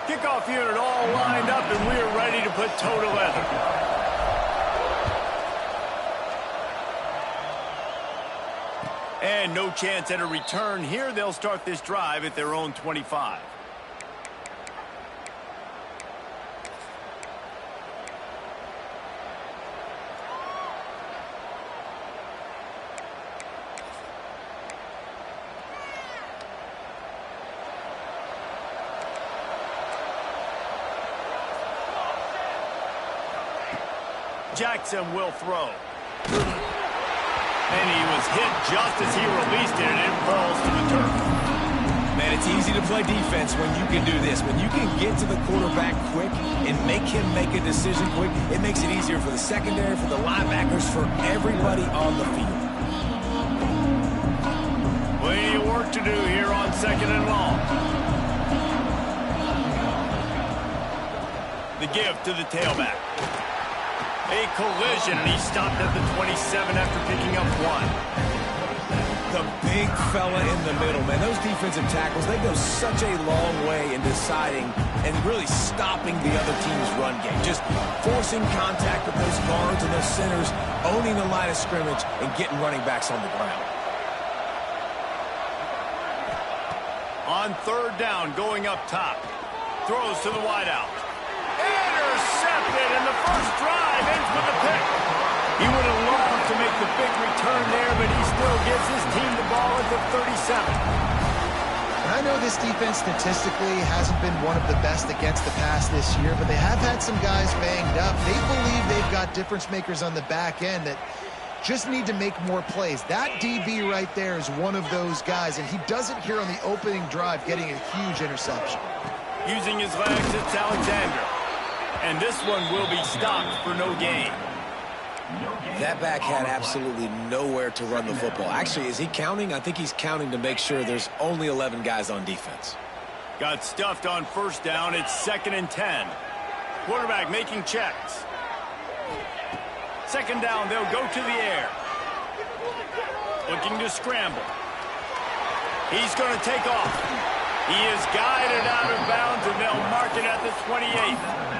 Kickoff unit all lined up, and we are ready to put toe to leather. And no chance at a return here. They'll start this drive at their own 25. Jackson will throw. And he was hit just as he released it, and it falls to the turf. Man, it's easy to play defense when you can do this. When you can get to the quarterback quick and make him make a decision quick, it makes it easier for the secondary, for the linebackers, for everybody on the field. Plenty of work to do here on 2nd and long. The give to the tailback. A collision, and he stopped at the 27 after picking up 1. The big fella in the middle, man. Those defensive tackles, they go such a long way in deciding and really stopping the other team's run game. Just forcing contact with those guards and those centers, owning the line of scrimmage, and getting running backs on the ground. On 3rd down, going up top. Throws to the wideout. Intercepted, and the first drive ends with a pick. He would have loved to make the big return there, but he still gives his team the ball at the 37. And I know this defense statistically hasn't been one of the best against the pass this year, but they have had some guys banged up. They believe they've got difference makers on the back end that just need to make more plays. That DB right there is one of those guys, and he does it here on the opening drive, getting a huge interception. Using his legs, it's Alexander. And this one will be stopped for no gain. That back had absolutely nowhere to run the football. Actually, is he counting? I think he's counting to make sure there's only 11 guys on defense. Got stuffed on 1st down. It's 2nd and 10. Quarterback making checks. 2nd down, they'll go to the air. Looking to scramble. He's going to take off. He is guided out of bounds, and they'll mark it at the 28th.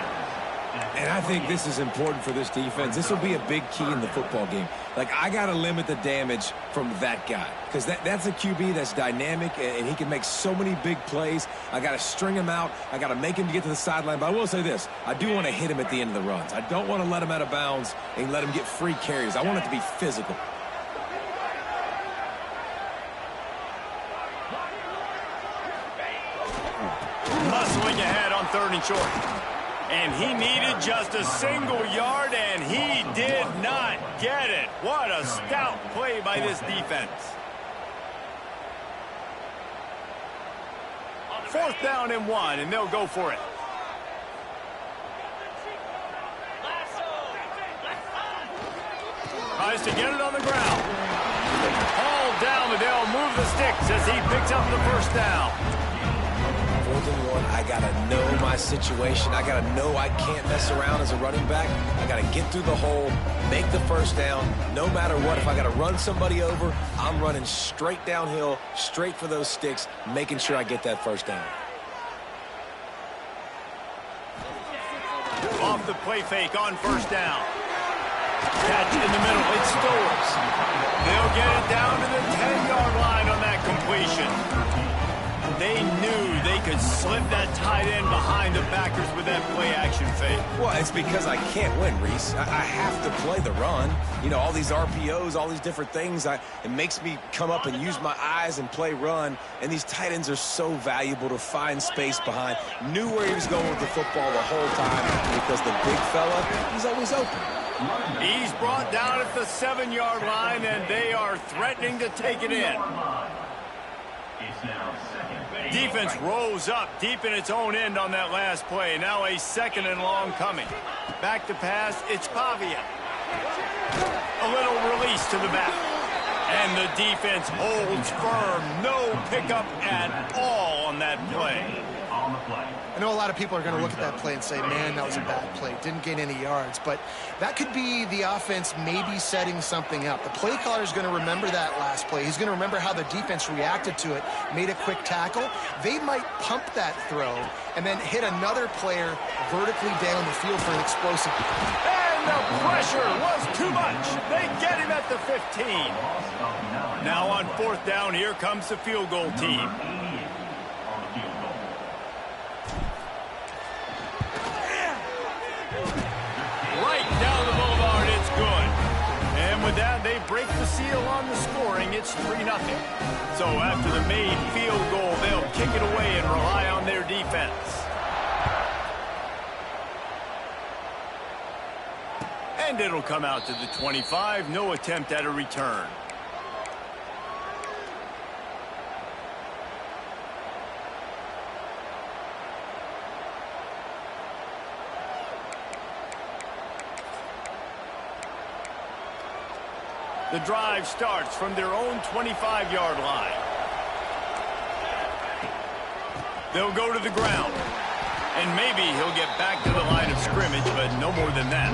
And I think this is important for this defense. This will be a big key in the football game. Like, I got to limit the damage from that guy because that's a QB that's dynamic, and he can make so many big plays. I got to string him out. I got to make him to get to the sideline. But I will say this. I do want to hit him at the end of the runs. I don't want to let him out of bounds and let him get free carries. I want it to be physical. Muscling ahead on 3rd and short. And he needed just a single yard, and he did not get it. What a stout play by this defense. 4th down and 1, and they'll go for it. Tries to get it on the ground. Hauled down, but they'll move the sticks as he picks up the 1st down. 4th and 1, I got to know my situation. I got to know I can't mess around as a running back. I got to get through the hole, make the 1st down. No matter what, if I got to run somebody over, I'm running straight downhill, straight for those sticks, making sure I get that 1st down. Off the play fake on 1st down. Catch in the middle, it's Stowers. They'll get it down to the 10-yard line on that completion. They knew they could slip that tight end behind the backers with that play-action fake. Well, it's because I can't win, Reese. I have to play the run. You know, all these RPOs, all these different things, it makes me come up and use my eyes and play run. And these tight ends are so valuable to find space behind. Knew where he was going with the football the whole time because the big fella, he's always open. He's brought down at the 7-yard line, and they are threatening to take it in. Defense rose up deep in its own end on that last play. Now a 2nd and long coming. Back to pass, it's Pavia. A little release to the back. And the defense holds firm. No pickup at all on that play. I know a lot of people are going to look at that play and say, man, that was a bad play. Didn't gain any yards. But that could be the offense maybe setting something up. The play caller is going to remember that last play. He's going to remember how the defense reacted to it, made a quick tackle. They might pump that throw and then hit another player vertically down the field for an explosive. And the pressure was too much. They get him at the 15. Now on 4th down, here comes the field goal team. Right down the boulevard, it's good. And with that, they break the seal on the scoring. It's 3-0. So after the made field goal, they'll kick it away and rely on their defense. And it'll come out to the 25. No attempt at a return. The drive starts from their own 25-yard line. They'll go to the ground. And maybe he'll get back to the line of scrimmage, but no more than that.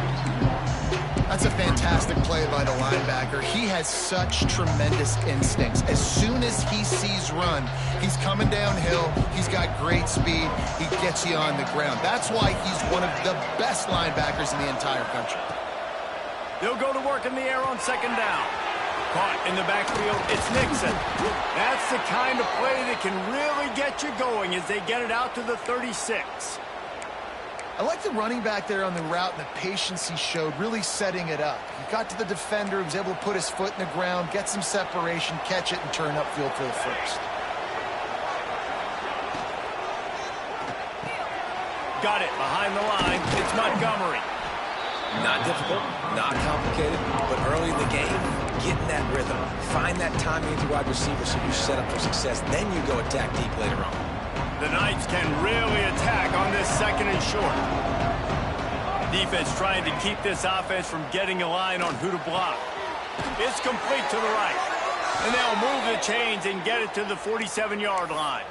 That's a fantastic play by the linebacker. He has such tremendous instincts. As soon as he sees run, he's coming downhill. He's got great speed. He gets you on the ground. That's why he's one of the best linebackers in the entire country. They'll go to work in the air on 2nd down. Caught in the backfield, it's Nixon. That's the kind of play that can really get you going as they get it out to the 36. I like the running back there on the route and the patience he showed, really setting it up. He got to the defender, he was able to put his foot in the ground, get some separation, catch it, and turn upfield for the first. Got it behind the line. It's Montgomery. Not difficult, not complicated, but early in the game, get in that rhythm. Find that timing with your wide receiver so you set up for success. Then you go attack deep later on. The Knights can really attack on this 2nd and short. Defense trying to keep this offense from getting a line on who to block. It's complete to the right. And they'll move the chains and get it to the 47-yard line.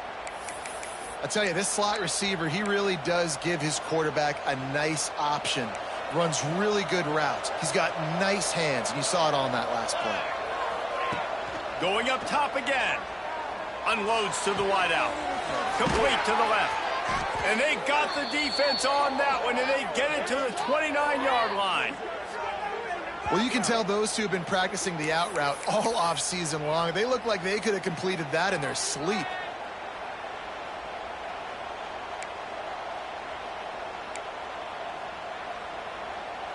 I tell you, this slot receiver, he really does give his quarterback a nice option. Runs really good routes. He's got nice hands, and you saw it all in that last play. Going up top again. Unloads to the wideout. Complete to the left. And they got the defense on that one, and they get it to the 29-yard line. Well, you can tell those two have been practicing the out route all off season long. They look like they could have completed that in their sleep.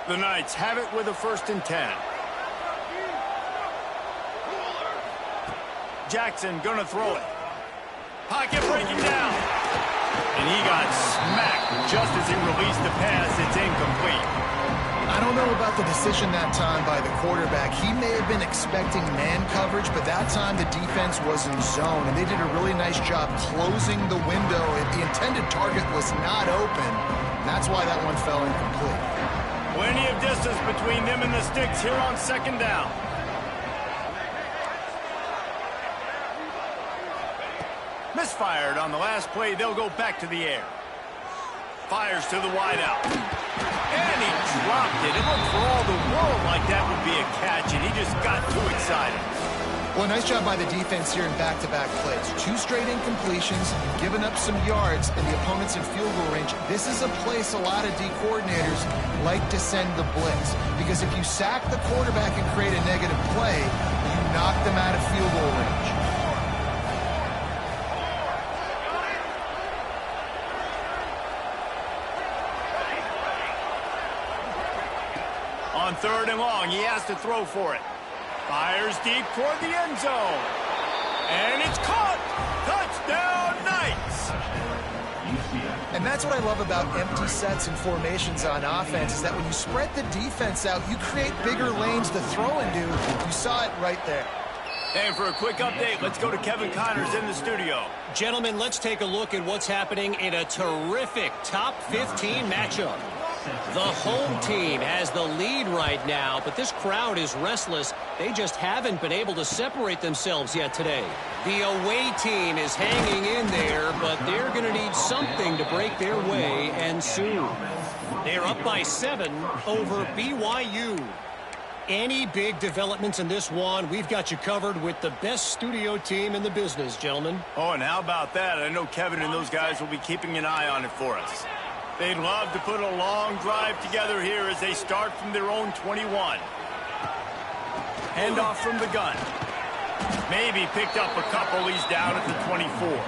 The Knights have it with a 1st and 10. Jackson gonna throw it. Pocket breaking down. And he got smacked just as he released the pass. It's incomplete. I don't know about the decision that time by the quarterback. He may have been expecting man coverage, but that time the defense was in zone, and they did a really nice job closing the window. The intended target was not open. That's why that one fell incomplete. Plenty of distance between them and the sticks here on 2nd down. Misfired on the last play. They'll go back to the air. Fires to the wideout. And he dropped it. It looked for all the world like that would be a catch, and he just got too excited. Well, nice job by the defense here in back-to-back plays. 2 straight incompletions, giving up some yards, and the opponent's in field goal range. This is a place a lot of D coordinators like to send the blitz, because if you sack the quarterback and create a negative play, you knock them out of field goal range. On 3rd and long, he has to throw for it. Fires deep toward the end zone. And it's caught! Touchdown, Knights! And that's what I love about empty sets and formations on offense, is that when you spread the defense out, you create bigger lanes to throw into. You saw it right there. And for a quick update, let's go to Kevin Connors in the studio. Gentlemen, let's take a look at what's happening in a terrific top 15 matchup. The home team has the lead right now, but this crowd is restless. They just haven't been able to separate themselves yet today. The away team is hanging in there, but they're going to need something to break their way, and soon. They're up by 7 over BYU. Any big developments in this one, we've got you covered with the best studio team in the business, gentlemen. Oh, and how about that? I know Kevin and those guys will be keeping an eye on it for us. They'd love to put a long drive together here as they start from their own 21. Handoff from the gun. Maybe picked up a couple. He's down at the 24.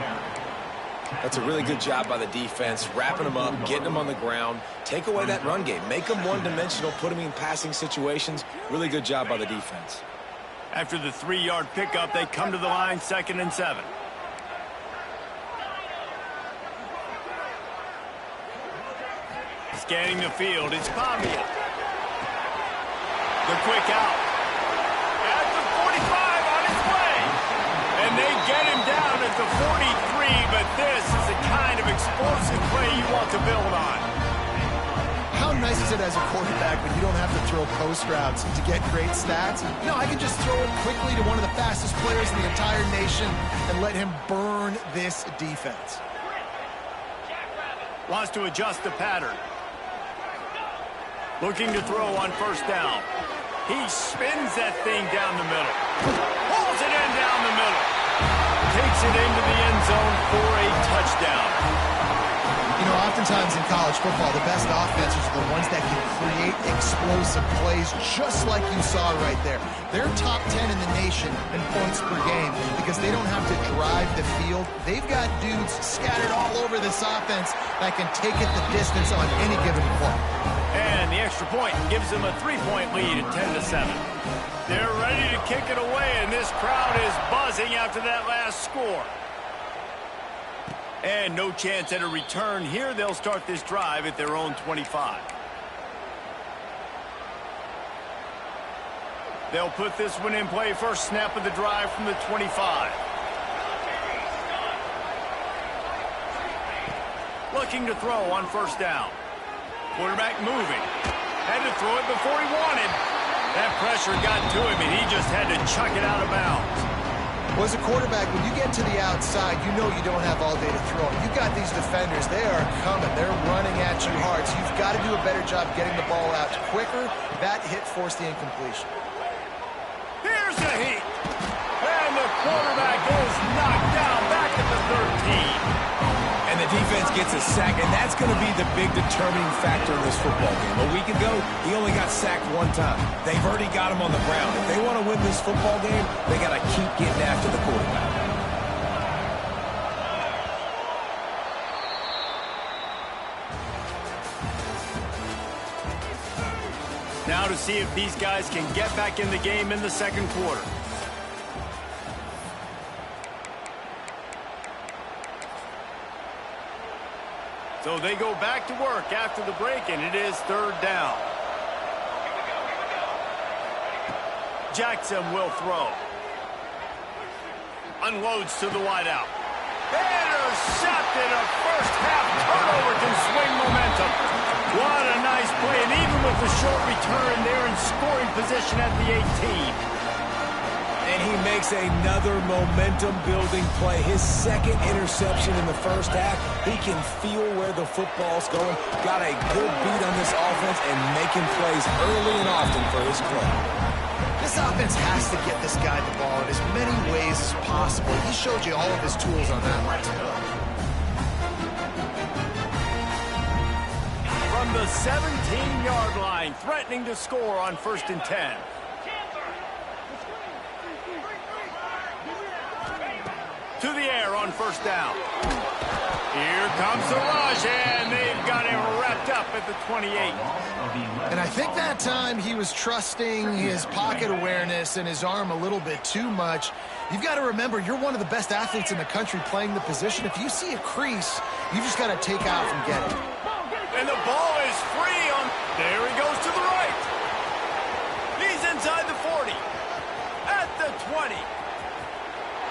That's a really good job by the defense, wrapping them up, getting them on the ground. Take away that run game. Make them one-dimensional, put them in passing situations. Really good job by the defense. After the 3-yard pickup, they come to the line, 2nd and 7. Scanning the field, it's Pavia. The quick out. At the 45 on his way. And they get him down at the 43, but this is the kind of explosive play you want to build on. How nice is it as a quarterback when you don't have to throw post routes to get great stats? No, I can just throw it quickly to one of the fastest players in the entire nation and let him burn this defense. Wants to adjust the pattern. Looking to throw on 1st down. He spins that thing down the middle. Pulls it in down the middle. Takes it into the end zone for a touchdown. You know, oftentimes in college football, the best offenses are the ones that can create explosive plays just like you saw right there. They're top 10 in the nation in points per game because they don't have to drive the field. They've got dudes scattered all over this offense that can take it the distance on any given play. And the extra point gives them a 3-point lead at 10-7. They're ready to kick it away, and this crowd is buzzing after that last score. And no chance at a return here. They'll start this drive at their own 25. They'll put this one in play. First snap of the drive from the 25. Looking to throw on 1st down. Quarterback moving. Had to throw it before he wanted. That pressure got to him, and he just had to chuck it out of bounds. Well, as a quarterback, when you get to the outside, you know you don't have all day to throw. You got these defenders. They are coming. They're running at you hard. So you've got to do a better job getting the ball out quicker. That hit forced the incompletion. Here's the heat. And the quarterback is knocked down back at the 13. And the defense gets a sack, and that's going to be the big determining factor in this football game. A week ago, he only got sacked 1 time. They've already got him on the ground. If they want to win this football game, they got to keep getting after the quarterback. Now to see if these guys can get back in the game in the 2nd quarter. So they go back to work after the break, and it is 3rd down. Jackson will throw. Unloads to the wideout. Intercepted. A first-half turnover can swing momentum. What a nice play, and even with the short return, they're in scoring position at the 18. And he makes another momentum-building play. His 2nd interception in the 1st half. He can feel where the football's going. Got a good beat on this offense and making plays early and often for his club. This offense has to get this guy the ball in as many ways as possible. He showed you all of his tools on that last play. From the 17-yard line, threatening to score on 1st and 10. To the air on 1st down. Here comes the rush, and they've got him wrapped up at the 28. And I think that time he was trusting his pocket awareness and his arm a little bit too much. You've got to remember, you're one of the best athletes in the country playing the position. If you see a crease, you just got to take out and get it. And the ball is free on. There he goes to the right. He's inside the 40. At the 20.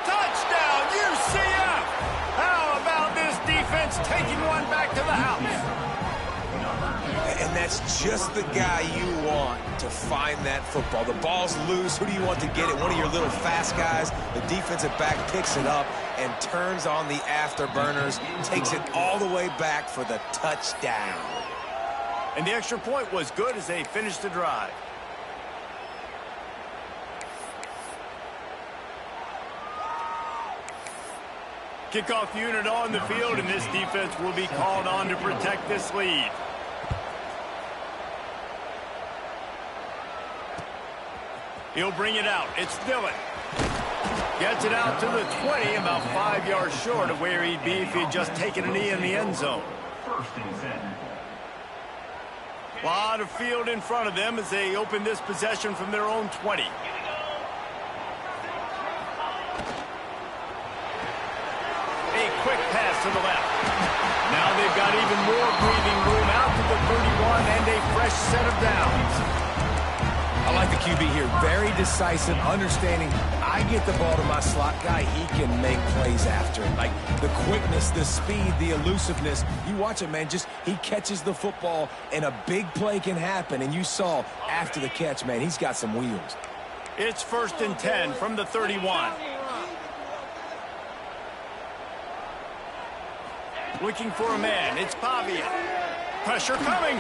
Touchdown, UCF! How about this defense taking one back to the house? And that's just the guy you want to find that football. The ball's loose. Who do you want to get it? One of your little fast guys. The defensive back picks it up and turns on the afterburners, takes it all the way back for the touchdown. And the extra point was good as they finished the drive. Kickoff unit on the field, and this defense will be called on to protect this lead. He'll bring it out. It's Dillon. Gets it out to the 20, about 5 yards short of where he'd be if he'd just taken a knee in the end zone. A lot of field in front of them as they open this possession from their own 20. A quick pass to the left. Now they've got even more breathing room out to the 31 and a fresh set of downs. I like the QB here. Very decisive, understanding I get the ball to my slot guy, he can make plays after it. Like the quickness, the speed, the elusiveness. You watch it, man, just he catches the football and a big play can happen. And you saw after the catch, man, he's got some wheels. It's 1st and 10 from the 31. Looking for a man. It's Pavia. Pressure coming.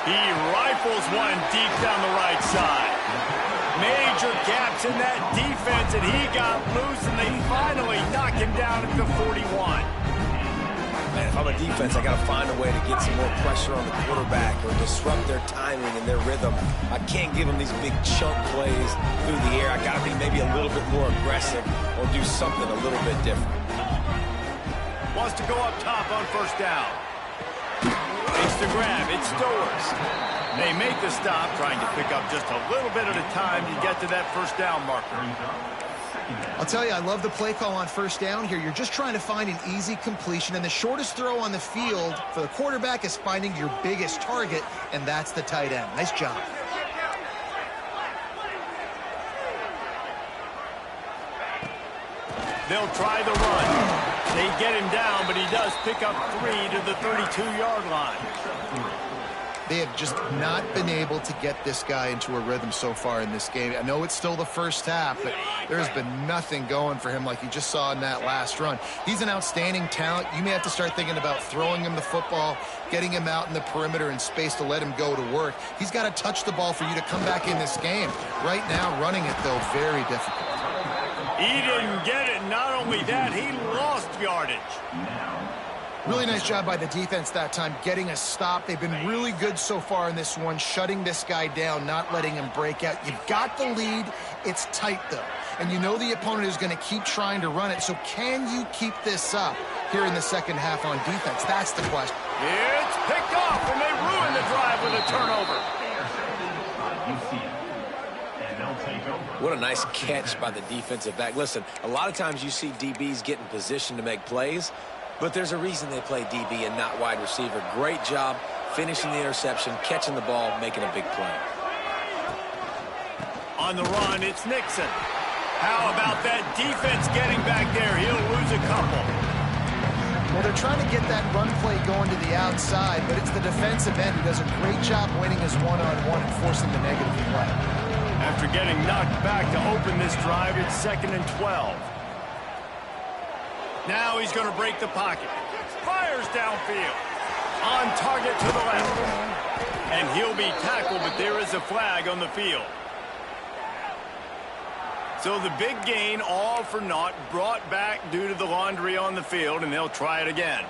He rifles one deep down the right side. Major gaps in that defense, and he got loose, and they finally knock him down at the 41. Man, if I'm a defense, I got to find a way to get some more pressure on the quarterback or disrupt their timing and their rhythm. I can't give them these big chunk plays through the air. I got to be maybe a little bit more aggressive or do something a little bit different. Wants to go up top on 1st down. Makes the grab. It's Stowers. They make the stop, trying to pick up just a little bit at a time to get to that 1st down marker. I'll tell you, I love the play call on 1st down here. You're just trying to find an easy completion, and the shortest throw on the field for the quarterback is finding your biggest target, and that's the tight end. Nice job. They'll try the run. They get him down, but he does pick up 3 to the 32-yard line. They have just not been able to get this guy into a rhythm so far in this game. I know it's still the first half, but there's been nothing going for him like you just saw in that last run. He's an outstanding talent. You may have to start thinking about throwing him the football, getting him out in the perimeter in space to let him go to work. He's got to touch the ball for you to come back in this game. Right now, running it, though, very difficult. He didn't get it. Not only that, he lost yardage. Really nice job by the defense that time, getting a stop. They've been really good so far in this one, shutting this guy down, not letting him break out. You've got the lead. It's tight, though. And you know the opponent is going to keep trying to run it. So can you keep this up here in the second half on defense? That's the question. It's picked off, and they ruin the drive with a turnover. What a nice catch by the defensive back. Listen, a lot of times you see DBs get in position to make plays, but there's a reason they play DB and not wide receiver. Great job finishing the interception, catching the ball, making a big play. On the run, it's Nixon. How about that defense getting back there? He'll lose a couple. Well, they're trying to get that run play going to the outside, but it's the defensive end who does a great job winning his one-on-one and forcing the negative play. After getting knocked back to open this drive, it's 2nd and 12. Now he's going to break the pocket. Fires downfield. On target to the left. And he'll be tackled, but there is a flag on the field. So the big gain, all for naught, brought back due to the laundry on the field, and they'll try it again.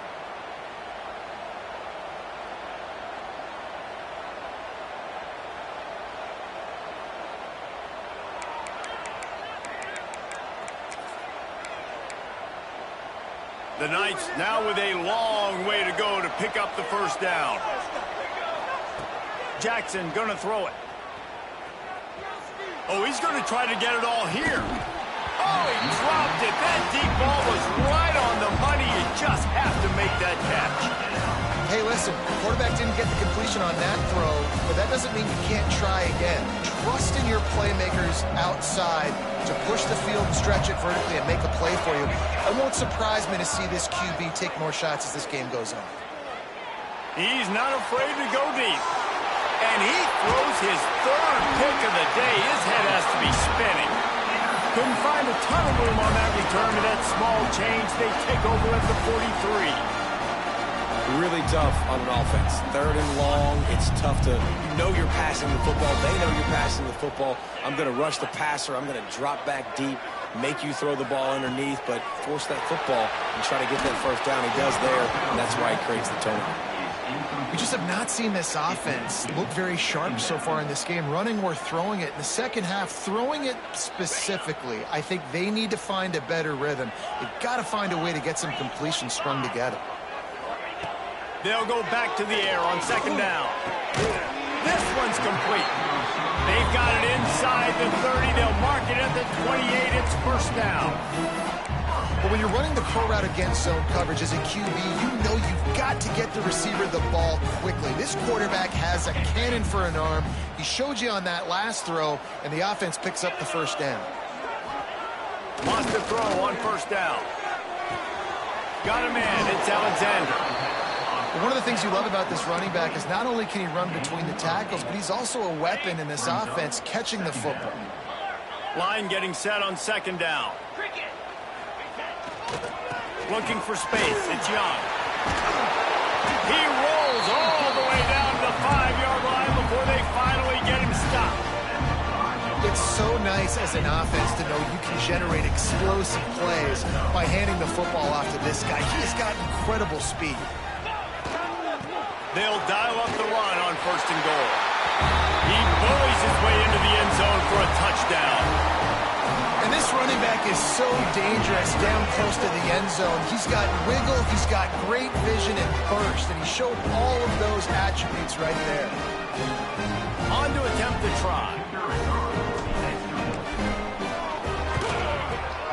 The Knights now with a long way to go to pick up the 1st down. Jackson going to throw it. Oh, he's going to try to get it all here. Oh, he dropped it. That deep ball was right on the money. You just have to make that catch. Hey, listen, the quarterback didn't get the completion on that throw, but that doesn't mean you can't try again. Trust in your playmakers outside to push the field and stretch it vertically and make a play for you. It won't surprise me to see this QB take more shots as this game goes on. He's not afraid to go deep. And he throws his third pick of the day. His head has to be spinning. Couldn't find a ton of room on that return to that small change. They take over at the 43. Really tough on an offense. Third and long, it's tough to know you're passing the football. They know you're passing the football. I'm going to rush the passer. I'm going to drop back deep, make you throw the ball underneath, but force that football and try to get that first down. He does there, and that's why he creates the turnover. We just have not seen this offense look very sharp so far in this game, running or throwing it. In the second half, throwing it specifically, I think they need to find a better rhythm. They've got to find a way to get some completions strung together. They'll go back to the air on second down. This one's complete. They've got it inside the 30. They'll mark it at the 28. It's first down. But when you're running the curl route against zone coverage as a QB, you know you've got to get the receiver the ball quickly. This quarterback has a cannon for an arm. He showed you on that last throw, and the offense picks up the first down. Wants to throw on first down. Got a man. It's Alexander. But one of the things you love about this running back is not only can he run between the tackles, but he's also a weapon in this offense, catching the football. Line getting set on second down. Looking for space. It's Young. He rolls all the way down to the 5-yard line before they finally get him stopped. It's so nice as an offense to know you can generate explosive plays by handing the football off to this guy. He's got incredible speed. They'll dial up the run on first and goal. He bullies his way into the end zone for a touchdown. And this running back is so dangerous down close to the end zone. He's got wiggle, he's got great vision and burst, and he showed all of those attributes right there. On to attempt the try.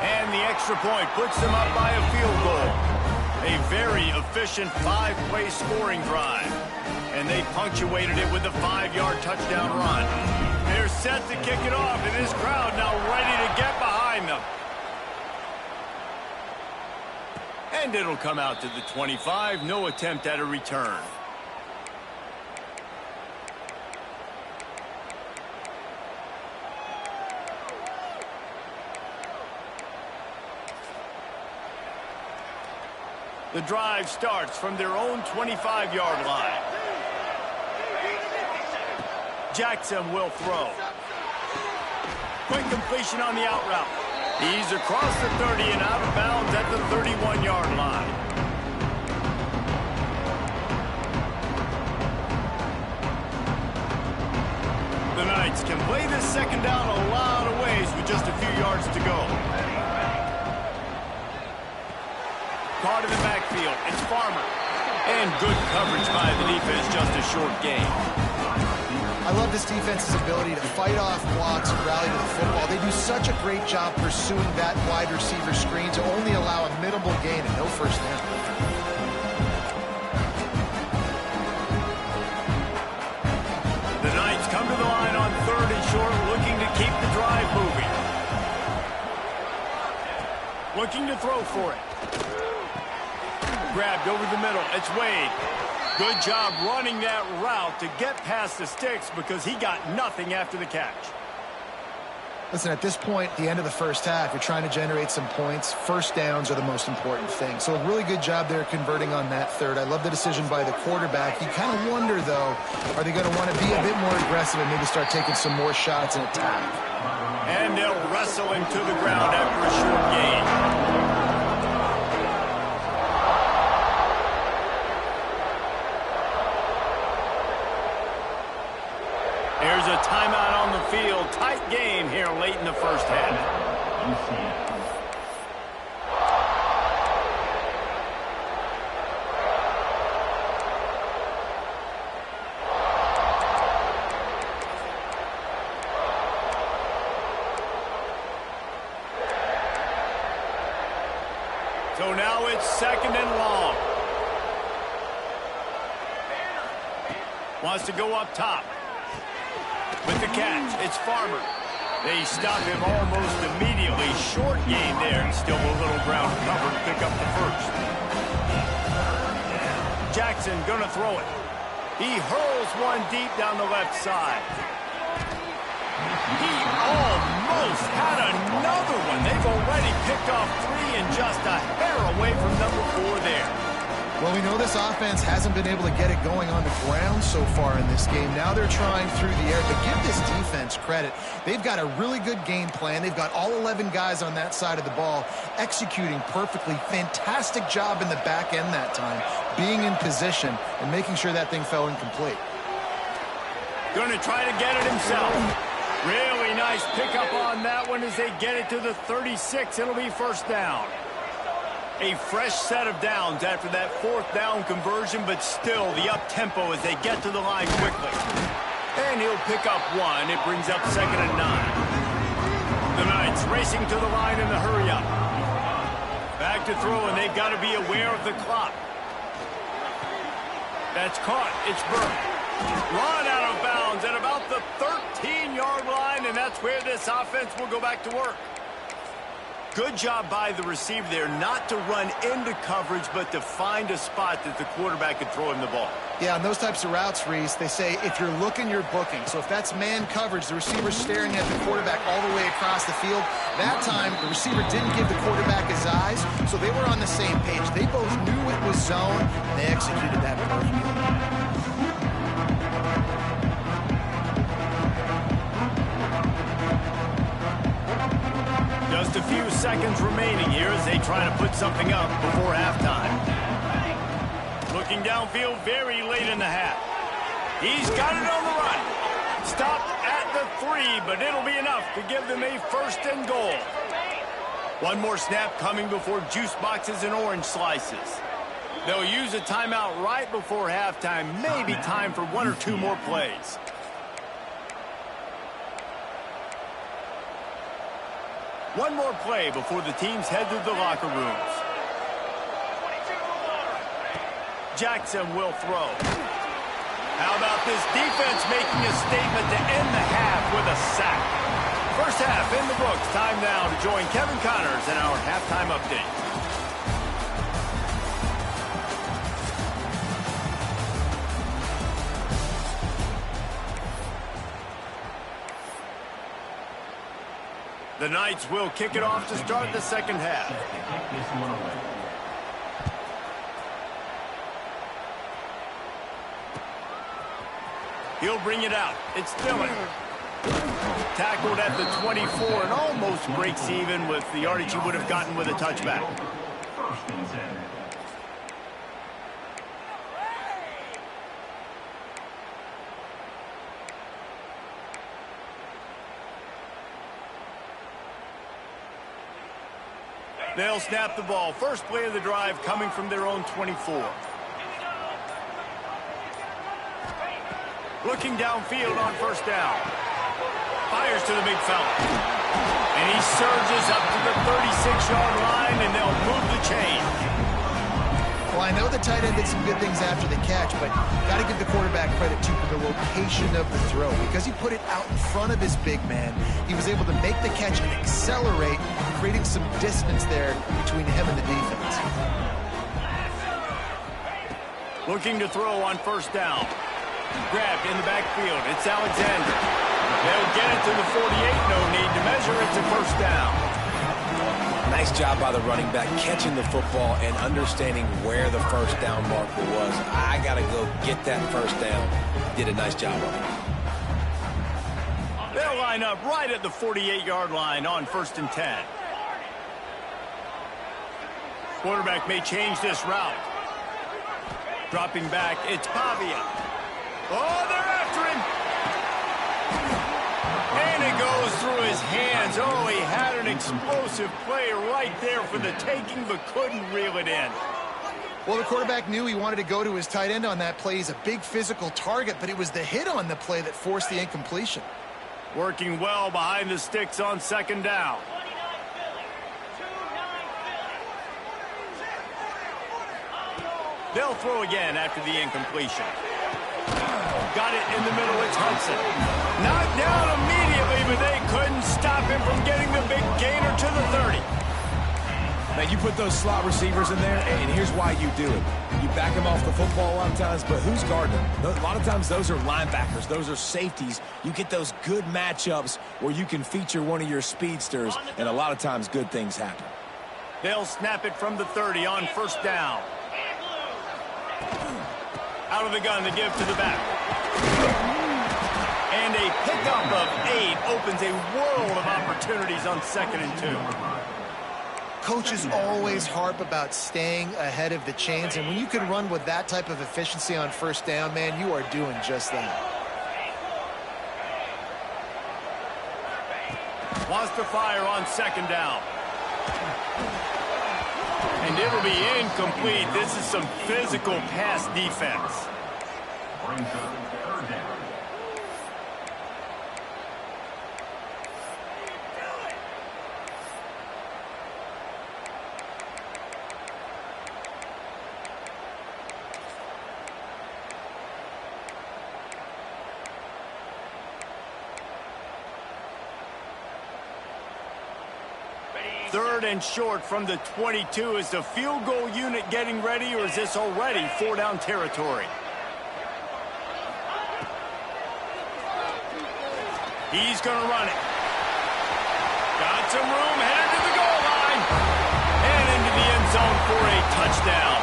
And the extra point puts them up by a field goal. A very efficient 5-play scoring drive. And they punctuated it with a 5-yard touchdown run. They're set to kick it off, and this crowd now ready to get behind them. And it'll come out to the 25. No attempt at a return. The drive starts from their own 25-yard line. Jackson will throw. Quick completion on the out route. He's across the 30 and out of bounds at the 31-yard line. The Knights can play this second down a lot of ways with just a few yards to go. Caught in the backfield. It's Farmer. And good coverage by the defense, just a short gain. I love this defense's ability to fight off blocks and rally to the football. They do such a great job pursuing that wide receiver screen to only allow a minimal gain and no first down. The Knights come to the line on third and short, looking to keep the drive moving. Looking to throw for it. Grabbed over the middle. It's Wade. Good job running that route to get past the sticks because he got nothing after the catch. Listen, at this point, the end of the first half, you're trying to generate some points. First downs are the most important thing. So a really good job there converting on that third. I love the decision by the quarterback. You kind of wonder, though, are they going to want to be a bit more aggressive and maybe start taking some more shots and attack? And they'll wrestle him to the ground after a short gain. There's a timeout on the field. Tight game here late in the first half. So now it's second and long. Wants to go up top. With the catch, it's Farmer. They stop him almost immediately. Short gain there, and still a little ground cover to pick up the first. Jackson gonna throw it. He hurls one deep down the left side. He almost had another one. They've already picked off 3 and just a hair away from number 4 there. Well, we know this offense hasn't been able to get it going on the ground so far in this game. Now they're trying through the air, but give this defense credit. They've got a really good game plan. They've got all 11 guys on that side of the ball executing perfectly. Fantastic job in the back end that time, being in position and making sure that thing fell incomplete. Going to try to get it himself. Really nice pickup on that one as they get it to the 36. It'll be first down. A fresh set of downs after that 4th down conversion, but still the up-tempo as they get to the line quickly. And he'll pick up 1. It brings up 2nd and 9. The Knights racing to the line in the hurry-up. Back to throw, and they've got to be aware of the clock. That's caught. It's Burke. Run out of bounds at about the 13-yard line, and that's where this offense will go back to work. Good job by the receiver there not to run into coverage, but to find a spot that the quarterback could throw him the ball. Yeah, on those types of routes, Reese, they say if you're looking, you're booking. So if that's man coverage, the receiver's staring at the quarterback all the way across the field. That time, the receiver didn't give the quarterback his eyes, so they were on the same page. They both knew it was zone, and they executed that perfectly. Just a few seconds remaining here as they try to put something up before halftime. Looking downfield very late in the half. He's got it on the run. Stopped at the 3, but it'll be enough to give them a 1st and goal. One more snap coming before juice boxes and orange slices. They'll use a timeout right before halftime. Maybe time for 1 or 2 more plays. One more play before the teams head to the locker rooms. Jackson will throw. How about this defense making a statement to end the half with a sack? First half in the books. Time now to join Kevin Connors in our halftime update. The Knights will kick it off to start the second half. He'll bring it out. It's Dillon. Tackled at the 24 and almost breaks even with the yardage he would have gotten with a touchback. They'll snap the ball. First play of the drive coming from their own 24. Looking downfield on first down. Fires to the big fella. And he surges up to the 36-yard line, and they'll move the chain. Well, I know the tight end did some good things after the catch, but got to give the quarterback credit, too, for the location of the throw. Because he put it out in front of his big man, he was able to make the catch and accelerate, creating some distance there between him and the defense. Looking to throw on first down. Grabbed in the backfield. It's Alexander. They'll get it to the 48. No need to measure. It's a first down. Nice job by the running back catching the football and understanding where the first down marker was. I got to go get that first down. Did a nice job of it. They'll line up right at the 48-yard line on 1st and 10. Quarterback may change this route. Dropping back, it's Pavia. Oh, they're after him. And it goes through his hands. Oh, he had an explosive play right there for the taking, but couldn't reel it in. Well, the quarterback knew he wanted to go to his tight end on that play. He's a big physical target, but it was the hit on the play that forced the incompletion. Working well behind the sticks on second down. They'll throw again after the incompletion. Got it in the middle. It's Hudson. Knocked down immediately, but they couldn't stop him from getting the big gainer to the 30. Now, you put those slot receivers in there, and here's why you do it. You back them off the football a lot of times, but who's guarding them? A lot of times those are linebackers. Those are safeties. You get those good matchups where you can feature one of your speedsters, and a lot of times good things happen. They'll snap it from the 30 on first down. Out of the gun to give to the back. And a pickup of 8 opens a world of opportunities on 2nd and 2. Coaches always harp about staying ahead of the chains, and when you can run with that type of efficiency on first down, man, you are doing just that. Wants to fire on 2nd down. And it'll be incomplete. This is some physical pass defense. Third and short from the 22. Is the field goal unit getting ready, or is this already 4-down territory? He's going to run it. Got some room, headed to the goal line. And into the end zone for a touchdown.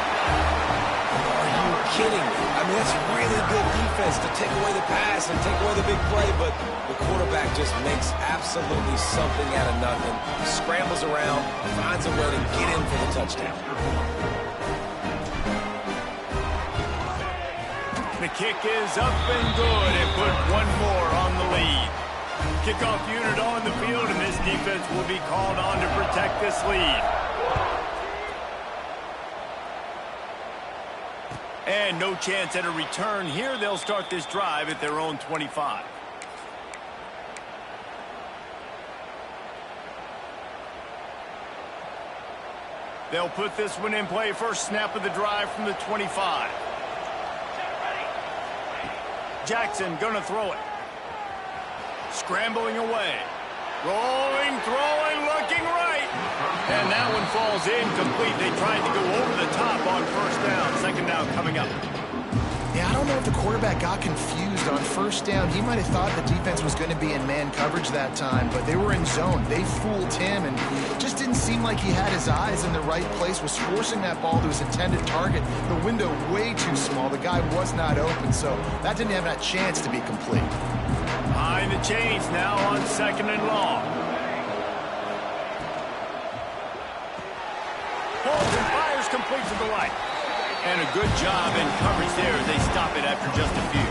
Are you kidding me? I mean, that's really good defense to take away the pass and take away the big play, but the quarterback just makes absolutely something out of nothing. Scrambles around, finds a way to get in for the touchdown. The kick is up and good, and put one more on the lead. Kickoff unit on the field, and this defense will be called on to protect this lead. And no chance at a return here. They'll start this drive at their own 25. They'll put this one in play. First snap of the drive from the 25. Jackson gonna throw it. Scrambling away. Rolling, throwing, looking right. And that one falls incomplete. They tried to go over the top on first down. 2nd down coming up. Yeah, I don't know if the quarterback got confused on first down. He might have thought the defense was going to be in man coverage that time, but they were in zone. They fooled him, and it just didn't seem like he had his eyes in the right place, was forcing that ball to his intended target. The window way too small. The guy was not open, so that didn't have that chance to be complete. Behind the chains now on 2nd and long. Pulls and fires complete to the right. And a good job in coverage there as they stop it after just a few.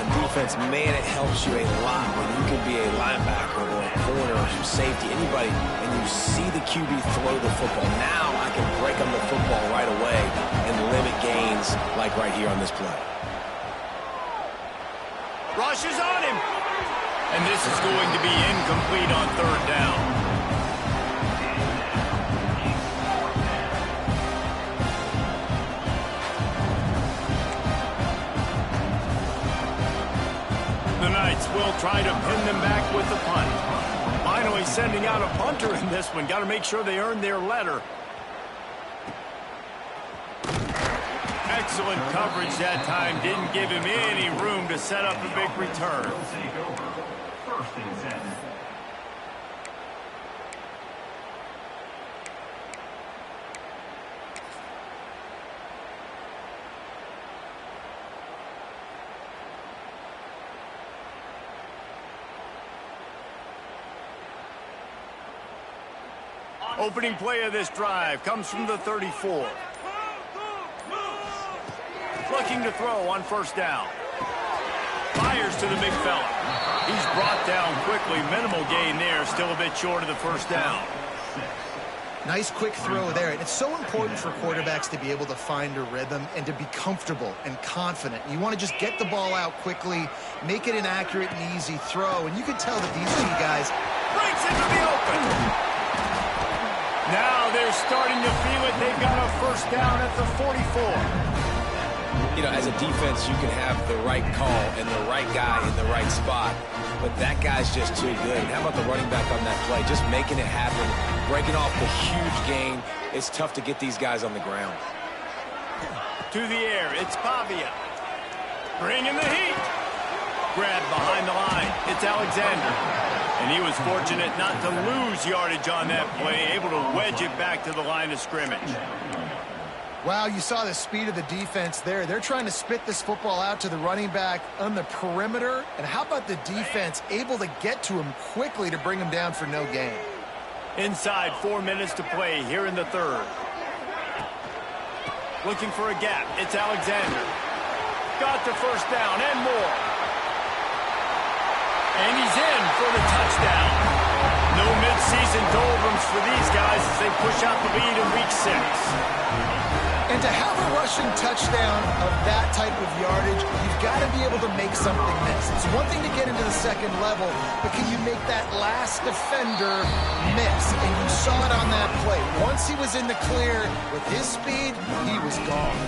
On defense, man, it helps you a lot when you can be a linebacker or a corner or safety, anybody, and you see the QB throw the football. Now I can break on the football right away and limit gains like right here on this play. Rushes on him. And this is going to be incomplete on 3rd down. The Knights will try to pin them back with the punt. Finally sending out a punter in this one. Got to make sure they earn their letter. Excellent coverage that time. Didn't give him any room to set up a big return. Opening play of this drive comes from the 34. Looking to throw on first down. Fires to the big fella. He's brought down quickly. Minimal gain there. Still a bit short of the first down. Nice quick throw there. And it's so important for quarterbacks to be able to find a rhythm and to be comfortable and confident. You want to just get the ball out quickly, make it an accurate and easy throw. And you can tell that these two guys... Breaks into the open. Now they're starting to feel it. They've got a first down at the 44. You know, as a defense, you can have the right call and the right guy in the right spot, but that guy's just too good. How about the running back on that play? Just making it happen, breaking off the huge gain. It's tough to get these guys on the ground. To the air, it's Pavia. Bringing the heat. Grabbed behind the line, it's Alexander. And he was fortunate not to lose yardage on that play, able to wedge it back to the line of scrimmage. Wow, you saw the speed of the defense there. They're trying to spit this football out to the running back on the perimeter. And how about the defense able to get to him quickly to bring him down for no gain? Inside 4 minutes to play here in the third. Looking for a gap, it's Alexander. Got the first down and more. And he's in for the touchdown. No midseason doldrums for these guys as they push out the lead in week 6. And to have a rushing touchdown of that type of yardage, you've got to be able to make something miss. It's one thing to get into the second level, but can you make that last defender miss? And you saw it on that play. Once he was in the clear with his speed, he was gone.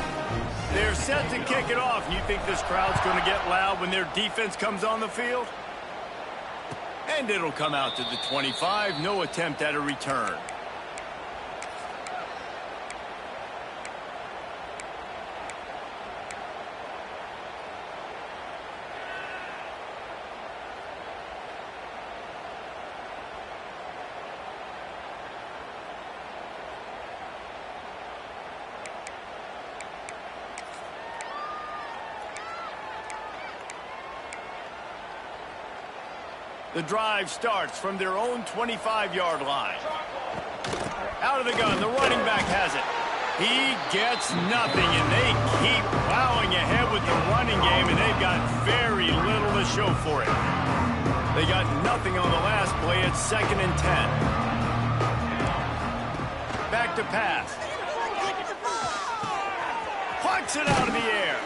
They're set to kick it off. You think this crowd's going to get loud when their defense comes on the field? And it'll come out to the 25. No attempt at a return. The drive starts from their own 25-yard line. Out of the gun, the running back has it. He gets nothing, and they keep plowing ahead with the running game, and they've got very little to show for it. They got nothing on the last play. It's 2nd and 10. Back to pass. Plucks it out of the air.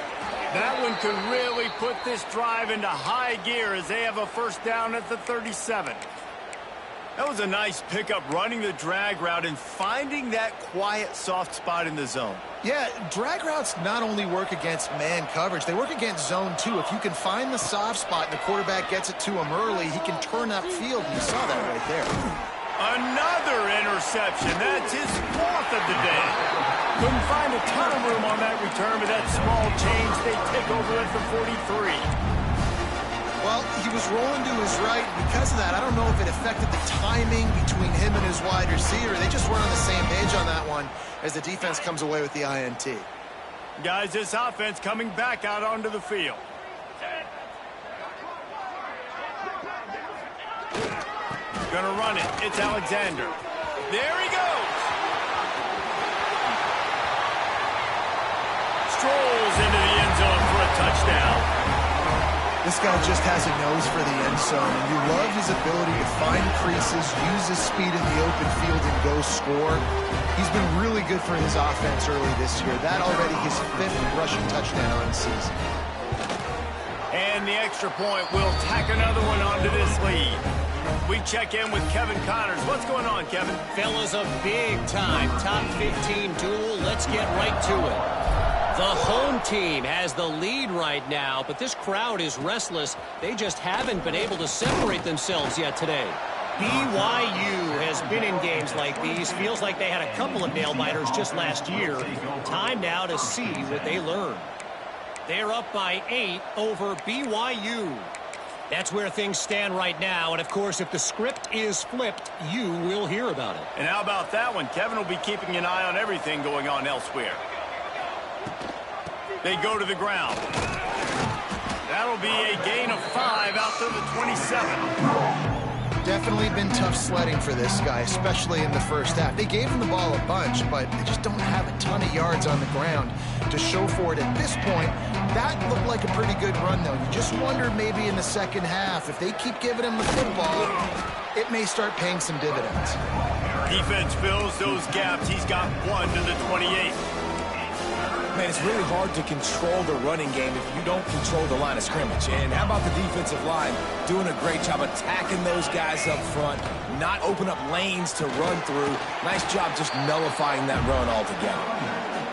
That one could really put this drive into high gear as they have a first down at the 37. That was a nice pickup, running the drag route and finding that quiet, soft spot in the zone. Yeah, drag routes not only work against man coverage, they work against zone too. If you can find the soft spot and the quarterback gets it to him early, he can turn upfield. You saw that right there. Another interception. That's his 4th of the day. Couldn't find a ton of room on that return, but that small change, they take over at the 43. Well, he was rolling to his right. Because of that, I don't know if it affected the timing between him and his wide receiver. They just weren't on the same page on that one as the defense comes away with the INT. Guys, this offense coming back out onto the field. Gonna run it. It's Alexander. There he goes. Strolls into the end zone for a touchdown. This guy just has a nose for the end zone, and you love his ability to find creases, use his speed in the open field, and go score. He's been really good for his offense early this year. That already his 5th rushing touchdown on the season. And the extra point will tack another one onto this lead. We check in with Kevin Connors. What's going on, Kevin? Fellas, a big-time top 15 duel. Let's get right to it. The home team has the lead right now, but this crowd is restless. They just haven't been able to separate themselves yet today. BYU has been in games like these. Feels like they had a couple of nail-biters just last year. Time now to see what they learn. They're up by 8 over BYU. That's where things stand right now, and of course, if the script is flipped, you will hear about it. And how about that one? Kevin will be keeping an eye on everything going on elsewhere. They go to the ground. That'll be a gain of 5 out to the 27. Definitely been tough sledding for this guy, especially in the first half. They gave him the ball a bunch, but they just don't have a ton of yards on the ground to show for it at this point. That looked like a pretty good run, though. You just wonder maybe in the second half, if they keep giving him the football, it may start paying some dividends. Defense fills those gaps. He's got 1 to the 28. Man, it's really hard to control the running game if you don't control the line of scrimmage. And how about the defensive line doing a great job attacking those guys up front, not open up lanes to run through. Nice job just nullifying that run altogether.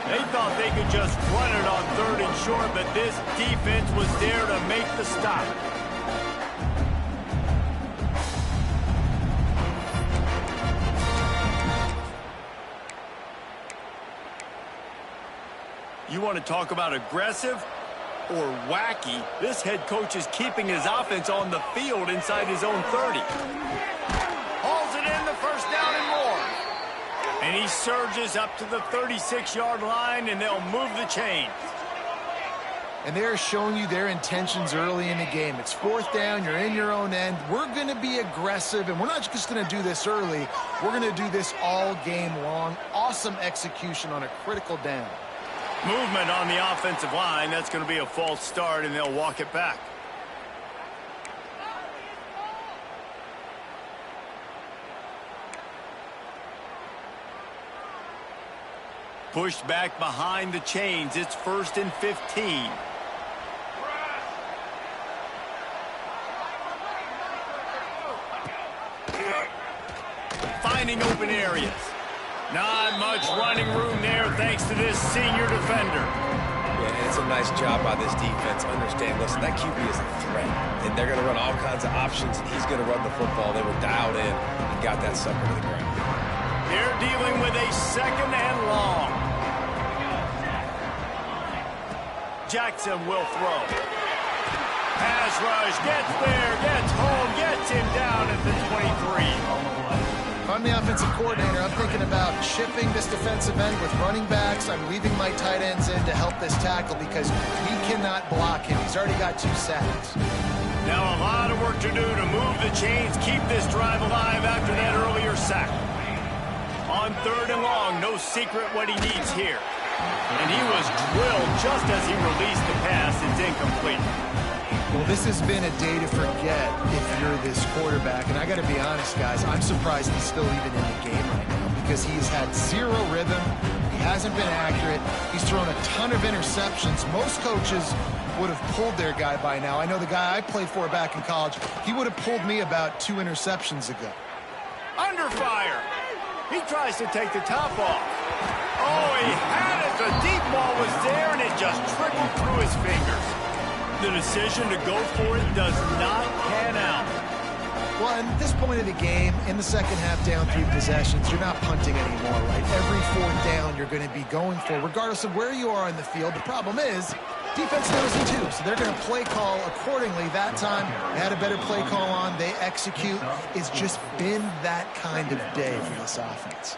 They thought they could just run it on 3rd and short, but this defense was there to make the stop. You want to talk about aggressive or wacky? This head coach is keeping his offense on the field inside his own 30. Hauls it in, the first down and more. And he surges up to the 36-yard line, and they'll move the chains. And they're showing you their intentions early in the game. It's 4th down, you're in your own end. We're going to be aggressive, and we're not just going to do this early. We're going to do this all game long. Awesome execution on a critical down. Movement on the offensive line. That's going to be a false start, and they'll walk it back. Pushed back behind the chains. It's 1st and 15. Finding open areas. Not much running room there thanks to this senior defender. Yeah, it's a nice job by this defense. Understand, listen, that QB is a threat. And they're going to run all kinds of options, and he's going to run the football. They were dialed in and got that sucker to the ground. They're dealing with a 2nd and long. Jackson will throw. Pass rush, gets there, gets home, gets him down at the 23. If I'm the offensive coordinator, I'm thinking about shifting this defensive end with running backs. I'm leaving my tight ends in to help this tackle because we cannot block him. He's already got 2 sacks. Now a lot of work to do to move the chains, keep this drive alive after that earlier sack. On 3rd and long, no secret what he needs here. And he was drilled just as he released the pass. It's incomplete. Well, this has been a day to forget if you're this quarterback. And I got to be honest, guys, I'm surprised he's still even in the game right now because he's had 0 rhythm. He hasn't been accurate. He's thrown a ton of interceptions. Most coaches would have pulled their guy by now. I know the guy I played for back in college, he would have pulled me about 2 interceptions ago. Under fire. He tries to take the top off. Oh, he had it. The deep ball was there, and it just trickled through his fingers. The decision to go for it does not pan out. Well, at this point of the game, in the second half, down 3 possessions, you're not punting anymore, right? Every 4th down you're going to be going for, regardless of where you are in the field. The problem is, defense knows it too, so they're going to play call accordingly. That time, they had a better play call on. They execute. It's just been that kind of day for this offense.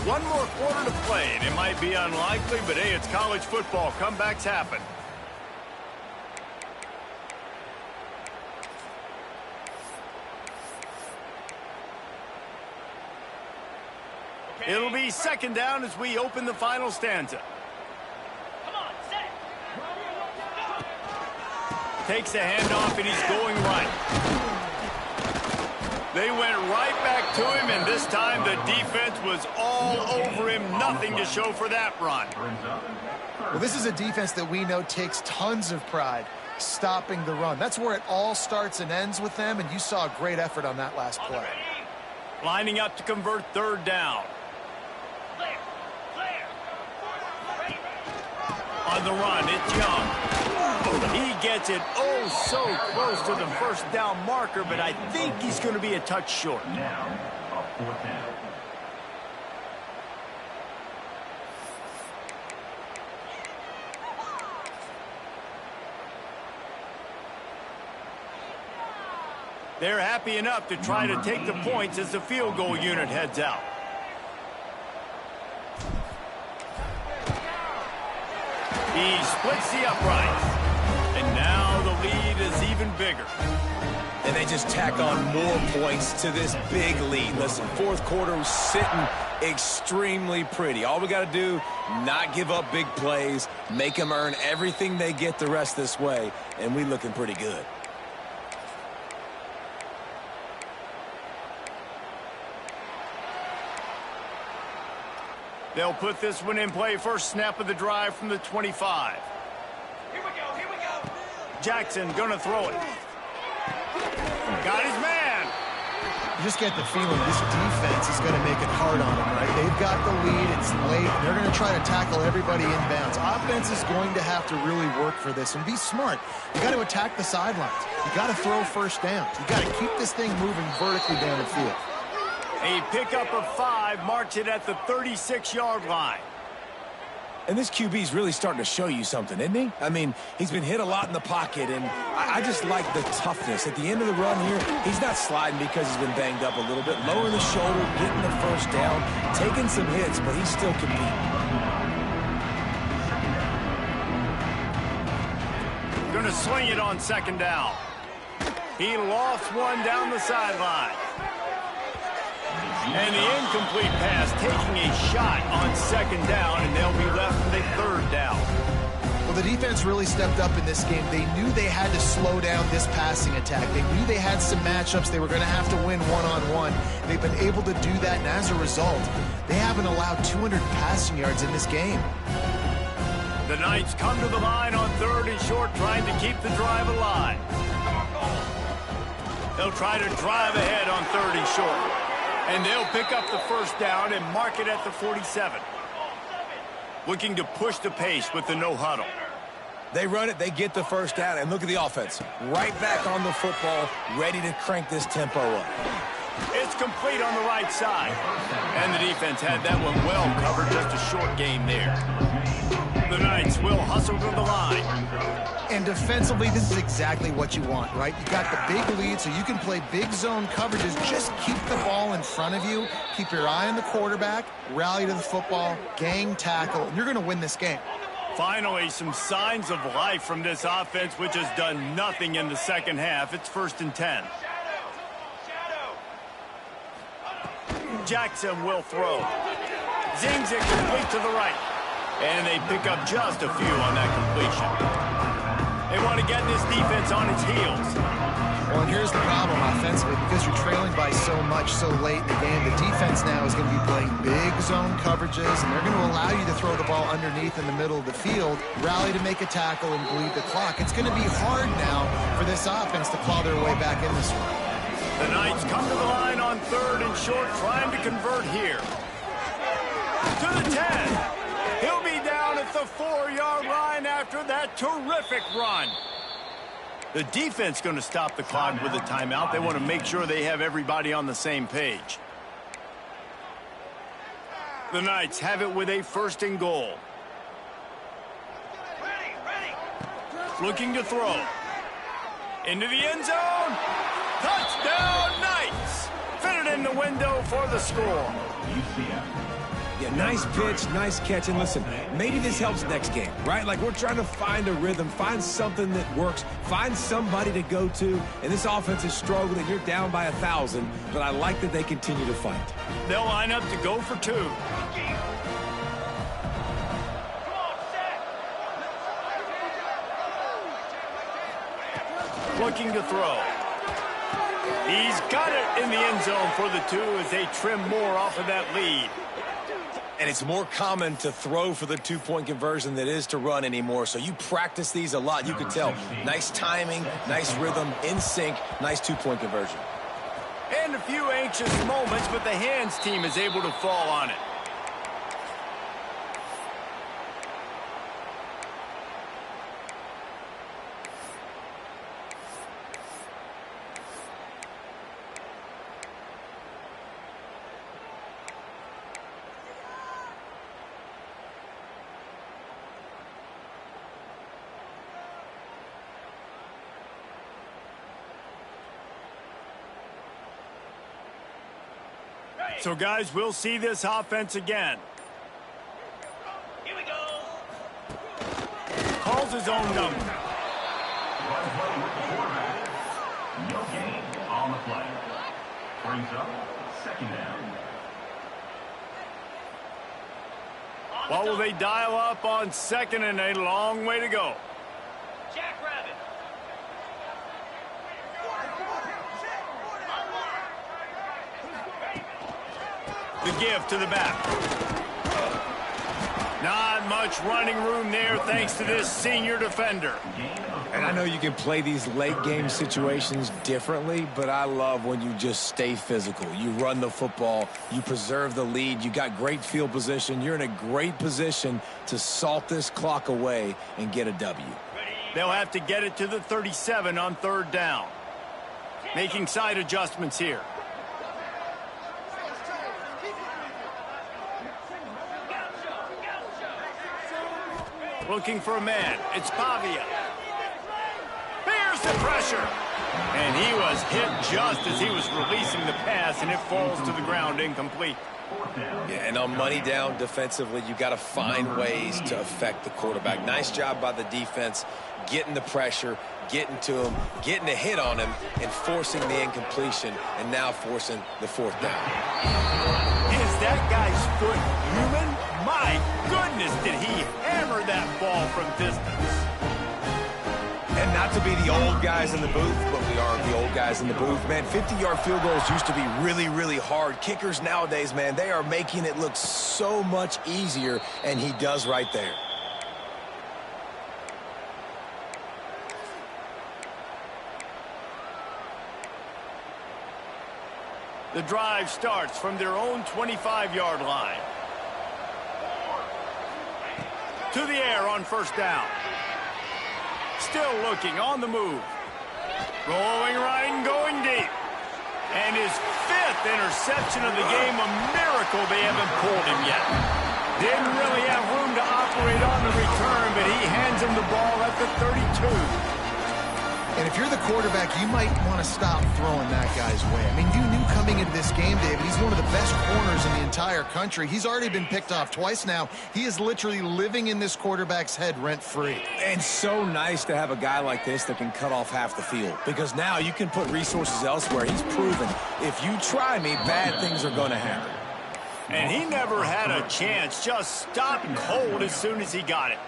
One more quarter to play, and it might be unlikely, but hey, it's college football. Comebacks happen. It'll be 2nd down as we open the final stanza. Come on, set. Takes the handoff, and he's going right. They went right back to him, and this time the defense was all over him. Nothing to show for that run. Well, this is a defense that we know takes tons of pride stopping the run. That's where it all starts and ends with them, and you saw a great effort on that last play. Lining up to convert 3rd down. On the run, it's Young. He gets it oh so close to the 1st down marker, but I think he's going to be a touch short. Now, a 4th down. They're happy enough to try to take the points as the field goal unit heads out. He splits the uprights. And now the lead is even bigger. And they just tack on more points to this big lead. Listen, 4th quarter was sitting extremely pretty. All we got to do, not give up big plays, make them earn everything they get the rest this way, and we looking pretty good. They'll put this one in play. First snap of the drive from the 25. Here we go. Jackson gonna throw it. Got his man. just get the feeling this defense is going to make it hard on them, right? They've got the lead. It's late. They're going to try to tackle everybody inbounds. Offense is going to have to really work for this and be smart. You got to attack the sidelines. You got to throw first downs. You got to keep this thing moving vertically down the field. A pickup of 5 marks it at the 36-yard line. And this QB's really starting to show you something, isn't he? I mean, he's been hit a lot in the pocket, and I just like the toughness. At the end of the run here, he's not sliding because he's been banged up a little bit. Lowering the shoulder, getting the first down, taking some hits, but he's still competing. Going to swing it on second down. He lost one down the sideline. And the incomplete pass taking a shot on second down, and they'll be left with a third down. Well, the defense really stepped up in this game. They knew they had to slow down this passing attack. They knew they had some matchups they were going to have to win one-on-one. They've been able to do that, and as a result, they haven't allowed 200 passing yards in this game. The Knights come to the line on 3rd and short, trying to keep the drive alive. They'll try to drive ahead on 3rd and short. And they'll pick up the first down and mark it at the 47. Looking to push the pace with the no huddle. They run it, they get the first down, and look at the offense. Right back on the football, ready to crank this tempo up. It's complete on the right side. And the defense had that one well covered, just a short gain there. The Knights will hustle to the line. And defensively, this is exactly what you want, right? You got the big lead, so you can play big zone coverages. Just keep the ball in front of you. Keep your eye on the quarterback. Rally to the football. Gang tackle. And you're going to win this game. Finally, some signs of life from this offense, which has done nothing in the second half. It's 1st and 10. Jackson will throw. Zings it complete to the right. And they pick up just a few on that completion. They want to get this defense on its heels. Well, and here's the problem offensively. Because you're trailing by so much so late in the game, the defense now is going to be playing big zone coverages, and they're going to allow you to throw the ball underneath in the middle of the field, rally to make a tackle, and bleed the clock. It's going to be hard now for this offense to claw their way back in this one. The Knights come to the line on 3rd and short, trying to convert here. To the 10. He'll be down at the 4-yard line after that terrific run. The defense going to stop the clock with a timeout. They want to make sure they have everybody on the same page. The Knights have it with a 1st and goal. Looking to throw. Into the end zone. Touchdown, Knights! Fit it in the window for the score. Yeah, nice pitch, nice catch, and listen, maybe this helps next game, right? Like, we're trying to find a rhythm, find something that works, find somebody to go to, and this offense is struggling. You're down by 1,000, but I like that they continue to fight. They'll line up to go for 2. Looking to throw. He's got it in the end zone for the 2 as they trim more off of that lead. And it's more common to throw for the 2-point conversion than it is to run anymore. So you practice these a lot. You can tell. Nice timing, nice rhythm, in sync, nice 2-point conversion. And a few anxious moments, but the hands team is able to fall on it. So, guys, we'll see this offense again. Here we go. Calls his own number. No gain on the play. Brings up 2nd down. What will they dial up on 2nd and a long way to go? Jackrabbit. The give to the back. Not much running room there thanks to this senior defender. And I know you can play these late game situations differently, but I love when you just stay physical. You run the football, you preserve the lead, you got great field position, you're in a great position to salt this clock away and get a W. They'll have to get it to the 37 on 3rd down. Making side adjustments here. Looking for a man. It's Pavia. Here's the pressure. And he was hit just as he was releasing the pass, and it falls to the ground incomplete. Yeah, and on money down defensively, you got to find ways to affect the quarterback. Nice job by the defense, getting the pressure, getting to him, getting a hit on him, and forcing the incompletion, and now forcing the 4th down. Is that guy's foot human? My goodness, did he hammer that ball from distance. And not to be the old guys in the booth, but we are the old guys in the booth. Man, 50-yard field goals used to be really, really hard. Kickers nowadays, man, they are making it look so much easier, and he does right there. The drive starts from their own 25-yard line. To the air on 1st down. Still looking on the move. Rolling right and going deep. And his 5th interception of the game, a miracle they haven't pulled him yet. Didn't really have room to operate on the return, but he hands him the ball at the 32. And if you're the quarterback, you might want to stop throwing that guy's way. I mean, you knew coming into this game, David, he's one of the best corners in the entire country. He's already been picked off twice now. He is literally living in this quarterback's head rent-free. And so nice to have a guy like this that can cut off half the field, because now you can put resources elsewhere. He's proven, if you try me, bad things are going to happen. And he never had a chance, just stopped cold as soon as he got it.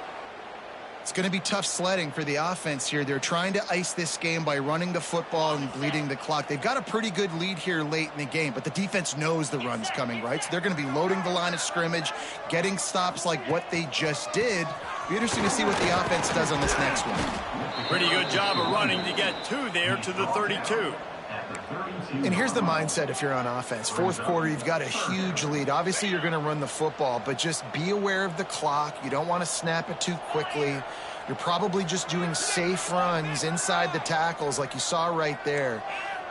It's going to be tough sledding for the offense here. They're trying to ice this game by running the football and bleeding the clock. They've got a pretty good lead here late in the game, but the defense knows the run's coming, right? So they're going to be loading the line of scrimmage, getting stops like what they just did. Be interesting to see what the offense does on this next one. Pretty good job of running to get 2 there to the 32. And here's the mindset if you're on offense. 4th quarter, you've got a huge lead. Obviously, you're going to run the football, but just be aware of the clock. You don't want to snap it too quickly. You're probably just doing safe runs inside the tackles like you saw right there.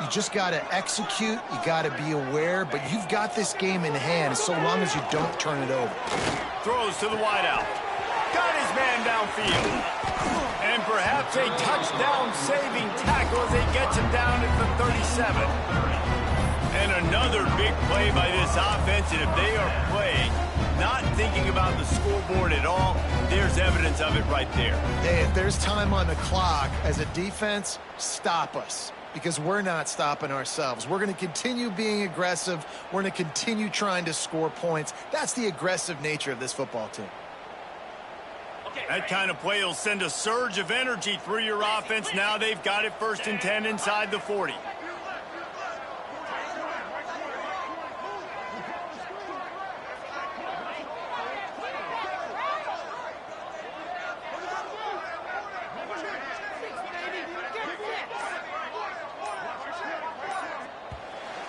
You just got to execute. You got to be aware, but you've got this game in hand so long as you don't turn it over. Throws to the wideout. Got his man downfield. And perhaps a touchdown-saving tackle as he gets him down at the 37. And another big play by this offense, and if they are playing, not thinking about the scoreboard at all, there's evidence of it right there. Hey, if there's time on the clock, as a defense, stop us. Because we're not stopping ourselves. We're going to continue being aggressive. We're going to continue trying to score points. That's the aggressive nature of this football team. That kind of play will send a surge of energy through your offense. Now they've got it 1st and 10 inside the 40.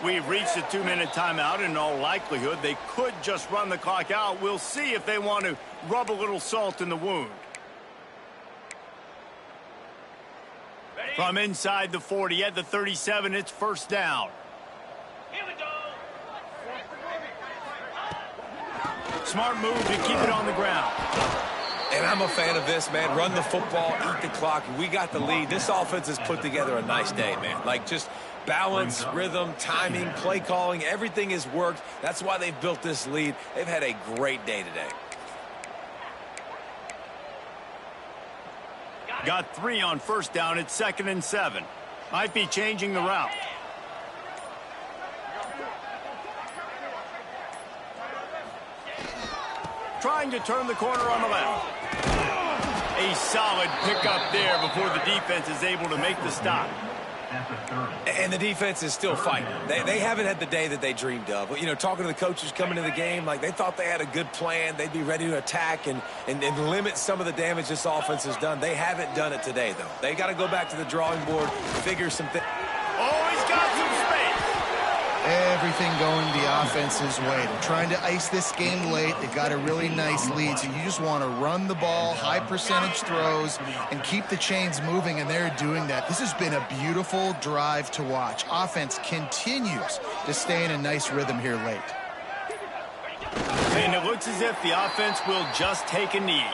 We've reached a 2-minute timeout. In all likelihood, they could just run the clock out. We'll see if they want to rub a little salt in the wound. From inside the 40 at the 37, it's 1st down. Here we go. Smart move to keep it on the ground. And I'm a fan of this, man. Run the football, eat the clock. We got the lead. This offense has put together a nice day, man. Like, just balance, rhythm, timing, play calling, everything has worked. That's why they've built this lead. They've had a great day today. Got 3 on 1st down. It's 2nd and 7. Might be changing the route. Trying to turn the corner on the left. A solid pickup there before the defense is able to make the stop. at the 30. And the defense is still fighting. They haven't had the day that they dreamed of. You know, talking to the coaches coming into the game, like they thought they had a good plan. They'd be ready to attack and limit some of the damage this offense has done. They haven't done it today, though. They got to go back to the drawing board, figure some things. Oh, he's got some space. Everything going the offense's way. They're trying to ice this game late. They've got a really nice lead, so you just want to run the ball, high percentage throws, and keep the chains moving, and they're doing that. This has been a beautiful drive to watch. Offense continues to stay in a nice rhythm here late. And it looks as if the offense will just take a knee.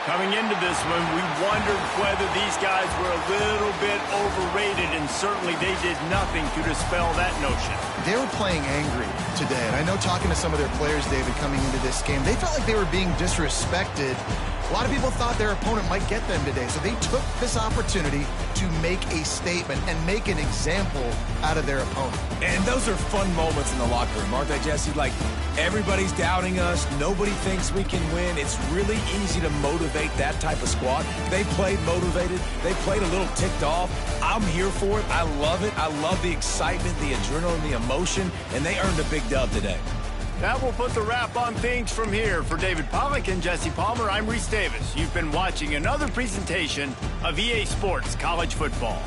Coming into this one, we wondered whether these guys were a little bit overrated, and certainly they did nothing to dispel that notion. They were playing angry today, and I know talking to some of their players, David, coming into this game, they felt like they were being disrespected. A lot of people thought their opponent might get them today, so they took this opportunity to make a statement and make an example out of their opponent. And those are fun moments in the locker room, aren't they, Jesse? Like, everybody's doubting us. Nobody thinks we can win. It's really easy to motivate that type of squad. They played motivated. They played a little ticked off. I'm here for it. I love it. I love the excitement, the adrenaline, the emotion, and they earned a big dub today. That will put the wrap on things from here. For David Pollack and Jesse Palmer, I'm Reese Davis. You've been watching another presentation of EA Sports College Football.